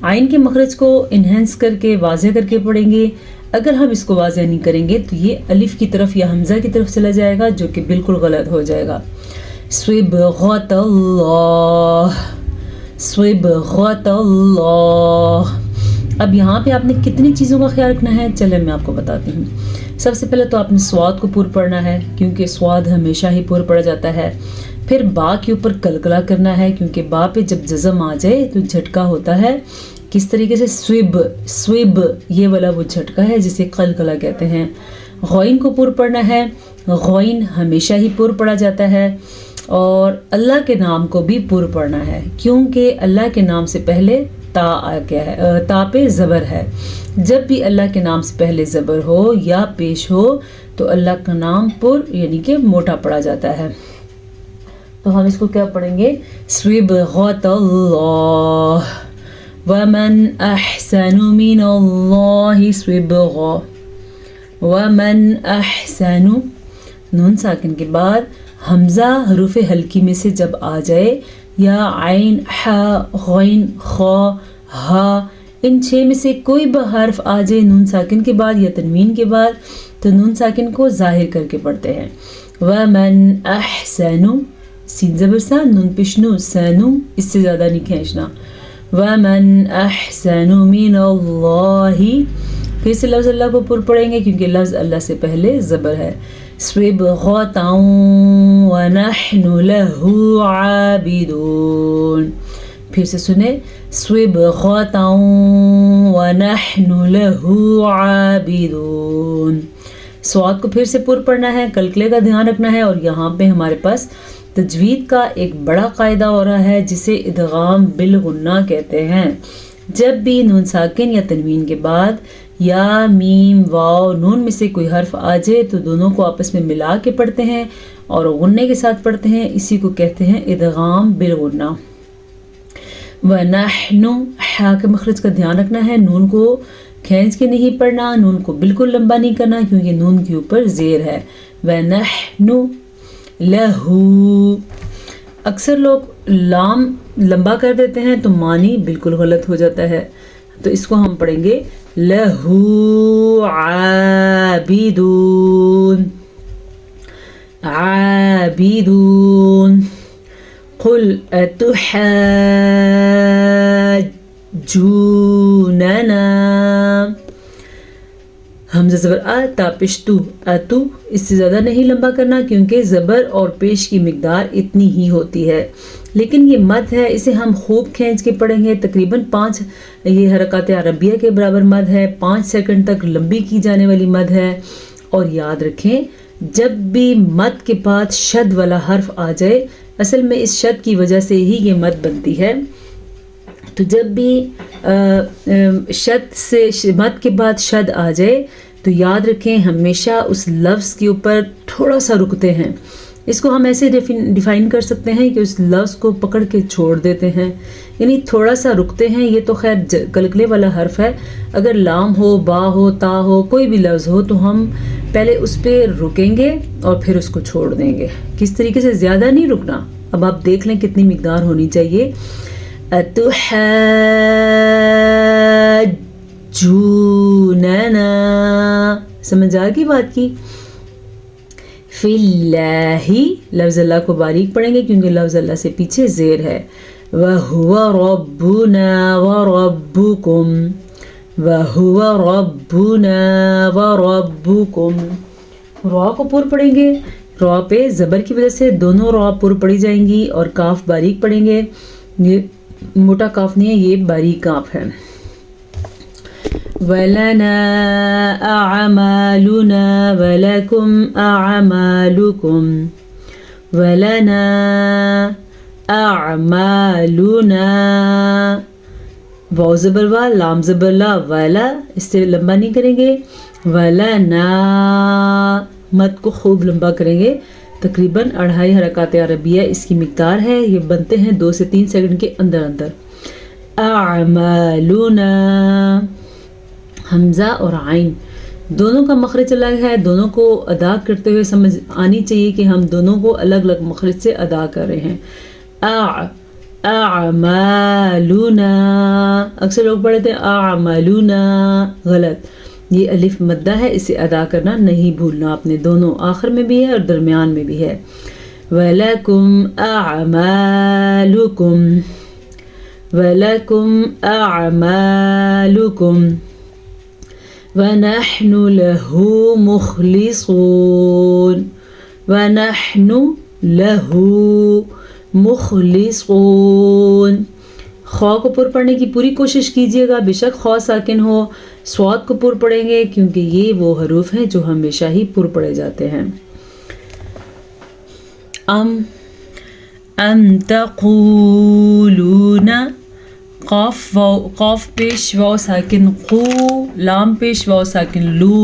آئین کے مخرج کو انہینس کر کے واضح کر کے پڑھیں گے. اگر ہم اس کو واضح نہیں کریں گے تو یہ الف کی طرف یا حمزہ کی طرف چلا جائے گا جو کہ بالکل غلط ہو جائے گا. صبغۃ اللہ، صبغۃ اللہ. اب یہاں پہ آپ نے کتنی چیزوں کا خیال رکھنا ہے چلیں میں آپ کو بتاتی ہوں. سب سے پہلے تو آپ نے سواد کو پور پڑھنا ہے کیونکہ سواد ہمیشہ ہی پور پڑا جاتا ہے. پھر با کے اوپر کلکلا کرنا ہے کیونکہ با پہ جب جزم آ جائے تو جھٹکا ہوتا ہے. کس طریقے سے سویب، سویب یہ والا وہ جھٹکا ہے جسے قلقلہ کہتے ہیں. غوین کو پور پڑھنا ہے، غوین ہمیشہ ہی پور پڑھا جاتا ہے. اور اللہ کے نام کو بھی پور پڑھنا ہے کیونکہ اللہ کے نام سے پہلے تا آ گیا ہے، تا پہ زبر ہے. جب بھی اللہ کے نام سے پہلے زبر ہو یا پیش ہو تو اللہ کا نام پر یعنی کہ موٹا پڑا جاتا ہے. تو ہم اس کو کیا پڑھیں گے؟ صبغۃ اللہ، ومن احسن من اللہ صبغا. ومن احسن، نون ساکن کے بعد حمزہ حروف حلقی میں سے جب آ جائے یا عین، ح، غین، خا، ہا، ان 6 میں سے کوئی بھی حرف آ جائے نون ساکن کے بعد یا تنوین کے بعد تو نون ساکن کو ظاہر کر کے پڑھتے ہیں. ومن احسن، سین زبر سا، نون پشنو سانو، اس سے زیادہ نہیں کھینچنا. ومن احسن من اللہ، پھر سے لفظ اللہ کو پر پڑھیں گے کیونکہ لفظ اللہ سے پہلے زبر ہے. صبغۃ ونحن له عابدون. پھر سے سنیں، صبغۃ ونحن له عابدون. سواد کو پھر سے پر پڑھنا ہے، کلکلے کا دھیان رکھنا ہے. اور یہاں پہ ہمارے پاس تجوید کا ایک بڑا قاعدہ ہو رہا ہے جسے ادغام بالغنہ کہتے ہیں. جب بھی نون ساکن یا تنوین کے بعد یا میم، واو، نون میں سے کوئی حرف آ جائے تو دونوں کو آپس میں ملا کے پڑھتے ہیں اور غنے کے ساتھ پڑھتے ہیں. اسی کو کہتے ہیں ادغام بالغنہ. وَنَحْنُ، حا کے مخرج کا دھیان رکھنا ہے، نون کو کھینچ کے نہیں پڑھنا، نون کو بالکل لمبا نہیں کرنا کیونکہ نون کے اوپر زیر ہے. وَنَحْنُ لَهُ. اکثر لوگ لام لمبا کر دیتے ہیں تو معنی بالکل غلط ہو جاتا ہے. تو اس کو ہم پڑھیں گے لَهُ عَابِدُونَ. عَابِدُونَ. قُلْ أَتُحَاجُّونَنَا. حمزہ زبر آ، تا پیش تو، اتو. اس سے زیادہ نہیں لمبا کرنا کیونکہ زبر اور پیش کی مقدار اتنی ہی ہوتی ہے. لیکن یہ مد ہے، اسے ہم خوب کھینچ کے پڑھیں گے. تقریباً 5 یہ حرکات عربیہ کے برابر مد ہے، 5 سیکنڈ تک لمبی کی جانے والی مد ہے. اور یاد رکھیں جب بھی مد کے بعد شد والا حرف آ جائے، اصل میں اس شد کی وجہ سے ہی یہ مد بنتی ہے. تو جب بھی شد سے مد کے بعد شد آ جائے تو یاد رکھیں ہمیشہ اس لفظ کے اوپر تھوڑا سا رکتے ہیں. اس کو ہم ایسے ڈیفائن کر سکتے ہیں کہ اس لفظ کو پکڑ کے چھوڑ دیتے ہیں، یعنی تھوڑا سا رکتے ہیں. یہ تو خیر کلکلے والا حرف ہے. اگر لام ہو، با ہو، تا ہو، کوئی بھی لفظ ہو تو ہم پہلے اس پہ رکیں گے اور پھر اس کو چھوڑ دیں گے. کس طریقے سے؟ زیادہ نہیں رکنا. اب آپ دیکھ لیں کتنی مقدار ہونی چاہیے. اتحاجوننا، سمجھ آ گئی بات کی؟ فی اللہ، لفظ اللہ کو باریک پڑھیں گے کیونکہ لفظ اللہ سے پیچھے زیر ہے. وَهُوَ رَبُّنَا وَرَبُّكُمْ. وَهُوَ رَبُّنَا وَرَبُّكُمْ. را کو پر پڑھیں گے، را پہ زبر کی وجہ سے دونوں را پر پڑھی جائیں گی اور کاف باریک پڑھیں گے. یہ موٹا کاف نہیں ہے، یہ باریک کاف ہے. وَلَنَا أَعْمَالُنَا وَلَكُمْ أَعْمَالُكُمْ. وَلَنَا أَعْمَالُنَا. واو زبر وا، لام زبر لا، والا، اس سے لمبا نہیں کریں گے. وَلَنَا، مد کو خوب لمبا کریں گے. تقریباً 2.5 حرکات عربیہ اس کی مقدار ہے. یہ بنتے ہیں 2 سے 3 سیکنڈ کے اندر اندر. اعمالنا، حمزہ اور عین دونوں کا مخرج الگ ہے. دونوں کو ادا کرتے ہوئے سمجھ آنی چاہیے کہ ہم دونوں کو الگ الگ مخرج سے ادا کر رہے ہیں. اعمالنا، اکثر لوگ پڑھتے ہیں اعمالنا، غلط. یہ الف مدہ ہے، اسے ادا کرنا نہیں بھولنا آپ نے، دونوں آخر میں بھی ہے اور درمیان میں بھی ہے. وَلَكُمْ أَعْمَالُكُمْ وَلَكُمْ أَعْمَالُكُمْ وَنَحْنُ لَهُ مُخْلِصُونَ وَنَحْنُ لَهُ مُخْلِصُونَ. خو کو پر پڑھنے کی پوری کوشش کیجیے گا، بے شک خو ساکن ہو. صاد کو پر پڑھیں گے کیونکہ یہ وہ حروف ہیں جو ہمیشہ ہی پر پڑھے جاتے ہیں. ام تقولون، قاف پیش واو ساکن قو، لام پیش واو ساکن لو،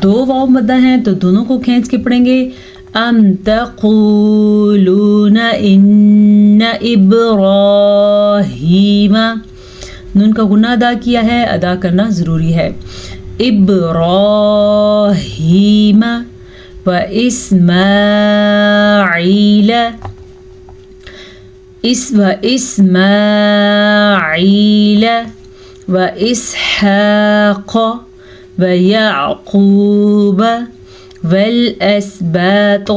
دو واو مدہ ہیں تو دونوں کو کھینچ کے پڑھیں گے. ام تقولون ان ابراہیم، نون کا غنہ ادا کیا ہے، ادا کرنا ضروری ہے. ابراہیم و اسماعیل اسماعیل و اسحاق و یعقوب والاسباط،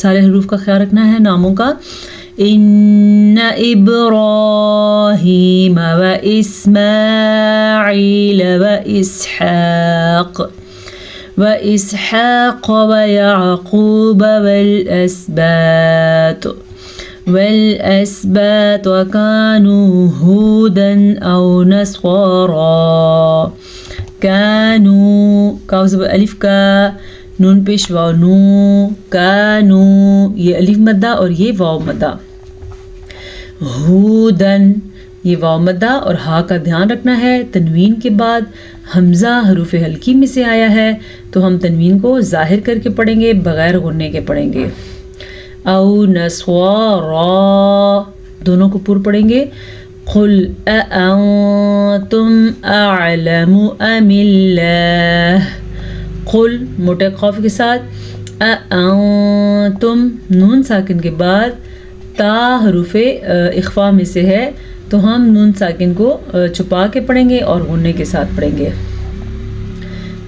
سارے حروف کا خیال رکھنا ہے ناموں کا. ان ابراہیم و اسماعیل و اسحاق و یعقوب والاسباط وكانوا هودا او نصارا. کانو، کاف زبر الف کا، نون پیش واو نو، کانو، یہ الف مدہ اور یہ واو مدہ. ہودن، یہ واو مدہ اور ہا کا دھیان رکھنا ہے. تنوین کے بعد حمزہ حروف حلقی میں سے آیا ہے تو ہم تنوین کو ظاہر کر کے پڑھیں گے، بغیر غننے کے پڑھیں گے. او نصارا، دونوں کو پر پڑھیں گے. قل اانتم اعلم ام اللہ، قل موٹے قاف کے ساتھ، اانتم نون ساکن کے بعد تا حروف اخفا میں سے ہے تو ہم نون ساکن کو چھپا کے پڑھیں گے اور غننے کے ساتھ پڑھیں گے.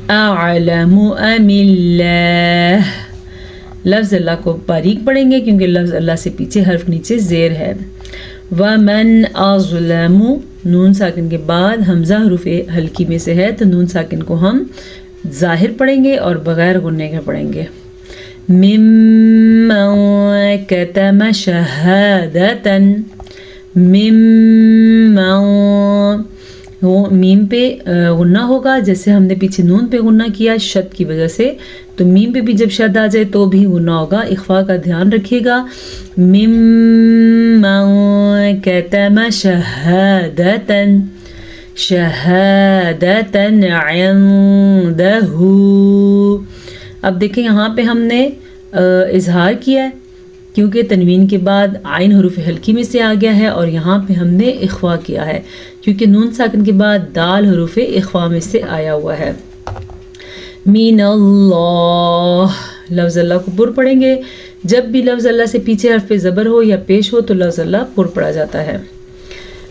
اعلم ام اللہ، لفظ اللہ کو باریک پڑھیں گے کیونکہ لفظ اللہ سے پیچھے حرف نیچے زیر ہے. ومن اظلم، نون ساکن کے بعد حمزہ حروف حلقی میں سے ہے تو نون ساکن کو ہم ظاہر پڑھیں گے اور بغیر غننے کے پڑھیں گے. ممن کتم شہادتن، ممن، میم پہ غنہ ہوگا جیسے ہم نے پیچھے نون پہ غنہ کیا شد کی وجہ سے، تو میم پہ بھی جب شد آ جائے تو بھی غنہ ہوگا. اخفا کا دھیان رکھیے گا. ممن کتم شہادتن، شہادتن عندہ. اب دیکھیں یہاں پہ ہم نے اظہار کیا ہے کیونکہ تنوین کے بعد عین حروف حلقی میں سے آ گیا ہے، اور یہاں پہ ہم نے اخفا کیا ہے کیونکہ نون ساکن کے بعد دال حروف اخفا میں سے آیا ہوا ہے. من اللہ، لفظ اللہ کو پر پڑھیں گے. جب بھی لفظ اللہ سے پیچھے حرف پہ زبر ہو یا پیش ہو تو لفظ اللہ پر پڑھا جاتا ہے.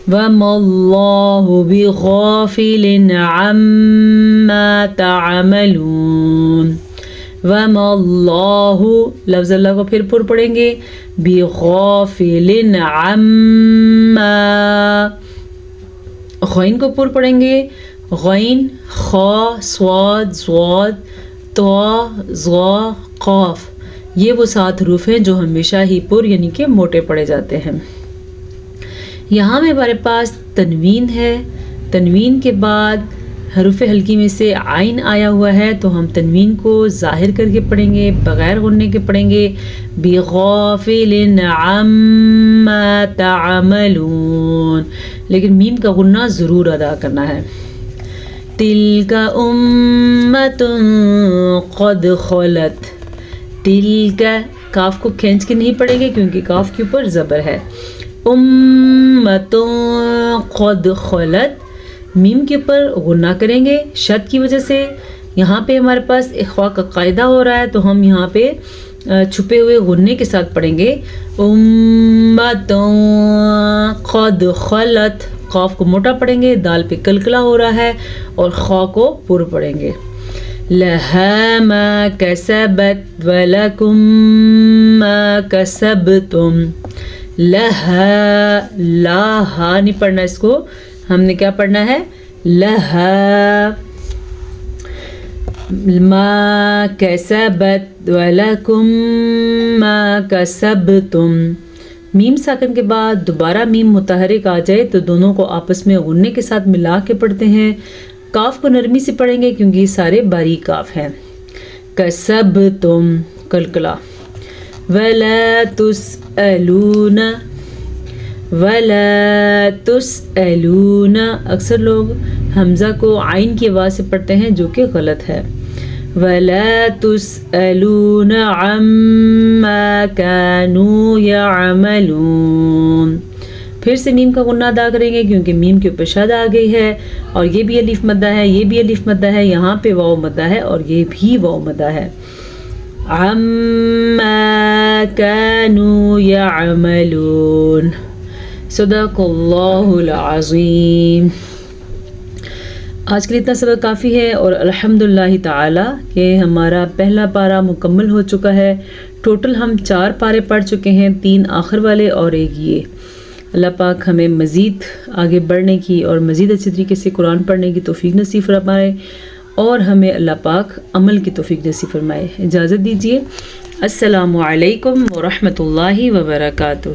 وَمَا اللَّهُ بِغَافِلٍ عَمَّا تَعْمَلُونَ. وَمَا اللَّهُ، لفظ اللہ کو پھر پر پڑھیں گے. بِغَافِلٍ عَمَّا، غین کو پر پڑھیں گے. غین، خا، صاد، ضاد، طا، ظا، قاف، یہ وہ 7 حروف ہیں جو ہمیشہ ہی پر یعنی کہ موٹے پڑھے جاتے ہیں. یہاں میں ہمارے پاس تنوین ہے، تنوین کے بعد حروف حلقی میں سے عین آیا ہوا ہے تو ہم تنوین کو ظاہر کر کے پڑھیں گے، بغیر غننے کے پڑھیں گے. بغافل عما تعملون، لیکن میم کا غنہ ضرور ادا کرنا ہے. تلک امت قد خلت، تلک، کاف کو کھینچ کے نہیں پڑھیں گے کیونکہ کاف کے اوپر زبر ہے. امت قد خلت، میم کے اوپر غنہ کریں گے شد کی وجہ سے. یہاں پہ ہمارے پاس اخفا کا قاعدہ ہو رہا ہے تو ہم یہاں پہ چھپے ہوئے غنّے کے ساتھ پڑھیں گے امتون قد خلت، قاف کو موٹا پڑھیں گے، دال پہ کلکلا ہو رہا ہے، اور خا کو پر پڑھیں گے. لہا ما کسبت ولکم ما کسبتم. لہا، لا ہا نہیں پڑھنا، اس کو ہم نے کیا پڑھنا ہے؟ لہا ما کسبت ولکم ما کسبتم. میم ساکن کے بعد دوبارہ میم متحرک آ جائے تو دونوں کو آپس میں غنّے کے ساتھ ملا کے پڑھتے ہیں. کاف کو نرمی سے پڑھیں گے کیونکہ یہ سارے باریک کاف ہیں. کسبتم کلکلا. ولا تسألون، ولا تسألون، اکثر لوگ حمزہ کو عین کی آواز سے پڑھتے ہیں جو کہ غلط ہے. ولا تسألون عما كانوا يعملون. پھر سے میم کا غنّہ ادا کریں گے کیونکہ میم کے اوپر شد آ گئی ہے، اور یہ بھی الف مدہ ہے، یہ بھی الف مدہ ہے، یہاں پہ واو مدہ ہے اور یہ بھی واو مدہ ہے. عما كانوا يعملون. صدق اللہ العظیم. آج کے لیے اتنا سبق کافی ہے، اور الحمدللہ تعالی کہ ہمارا پہلا پارہ مکمل ہو چکا ہے. ٹوٹل ہم 4 پارے پڑھ چکے ہیں، 3 آخر والے اور ایک یہ. اللہ پاک ہمیں مزید آگے بڑھنے کی اور مزید اچھے طریقے سے قرآن پڑھنے کی توفیق نصیب فرمائے، اور ہمیں اللہ پاک عمل کی توفیق نصیب فرمائے. اجازت دیجیے. السلام علیکم ورحمۃ اللہ وبرکاتہ.